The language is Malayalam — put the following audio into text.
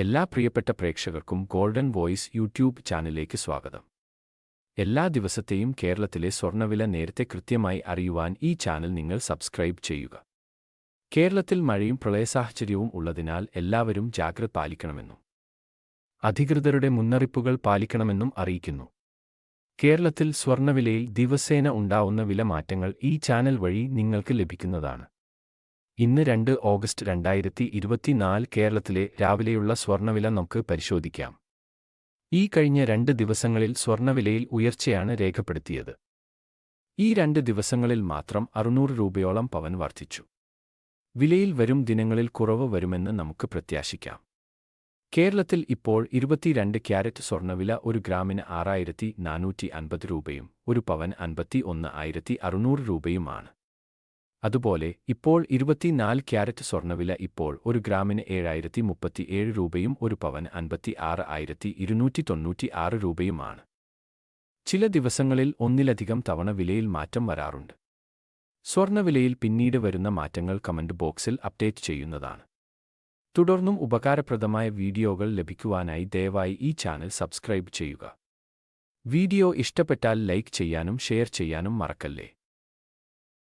എല്ലാ പ്രിയപ്പെട്ട പ്രേക്ഷകർക്കും ഗോൾഡൻ വോയിസ് യൂട്യൂബ് ചാനലിലേക്ക് സ്വാഗതം. എല്ലാ ദിവസത്തെയും കേരളത്തിലെ സ്വർണ്ണവില നേരത്തെ കൃത്യമായി അറിയുവാൻ ഈ ചാനൽ നിങ്ങൾ സബ്സ്ക്രൈബ് ചെയ്യുക. കേരളത്തിൽ മഴയും പ്രളയസാഹചര്യവും ഉള്ളതിനാൽ എല്ലാവരും ജാഗ്രത പാലിക്കണമെന്നും അധികൃതരുടെ മുന്നറിയിപ്പുകൾ പാലിക്കണമെന്നും അറിയിക്കുന്നു. കേരളത്തിൽ സ്വർണ്ണവിലയിൽ ദിവസേന ഉണ്ടാവുന്ന വിലമാറ്റങ്ങൾ ഈ ചാനൽ വഴി നിങ്ങൾക്ക് ലഭിക്കുന്നതാണ്. ഇന്ന് 2 ഓഗസ്റ്റ് 2024 കേരളത്തിലെ രാവിലെയുള്ള സ്വർണ്ണവില നമുക്ക് പരിശോധിക്കാം. ഈ കഴിഞ്ഞ 2 ദിവസങ്ങളിൽ സ്വർണ്ണവിലയിൽ ഉയർച്ചയാണ് രേഖപ്പെടുത്തിയത്. ഈ 2 ദിവസങ്ങളിൽ മാത്രം 600 രൂപയോളം പവൻ വർദ്ധിച്ചു. വിലയിൽ വരും ദിനങ്ങളിൽ കുറവ് വരുമെന്ന് നമുക്ക് പ്രത്യാശിക്കാം. കേരളത്തിൽ ഇപ്പോൾ 22 ക്യാരറ്റ് സ്വർണ്ണവില ഒരു ഗ്രാമിന് 6450 രൂപയും ഒരു പവൻ 51,600 രൂപയുമാണ്. അതുപോലെ ഇപ്പോൾ 24 ക്യാരറ്റ് സ്വർണ്ണവില ഇപ്പോൾ ഒരു ഗ്രാമിന് 7037 രൂപയും ഒരു പവൻ 56,296 രൂപയുമാണ്. ചില ദിവസങ്ങളിൽ ഒന്നിലധികം തവണ വിലയിൽ മാറ്റം വരാറുണ്ട്. സ്വർണ്ണവിലയിൽ പിന്നീട് വരുന്ന മാറ്റങ്ങൾ കമന്റ് ബോക്സിൽ അപ്ഡേറ്റ് ചെയ്യുന്നതാണ്. തുടർന്നും ഉപകാരപ്രദമായ വീഡിയോകൾ ലഭിക്കുവാനായി ദയവായി ഈ ചാനൽ സബ്സ്ക്രൈബ് ചെയ്യുക. വീഡിയോ ഇഷ്ടപ്പെട്ടാൽ ലൈക്ക് ചെയ്യാനും ഷെയർ ചെയ്യാനും മറക്കല്ലേ.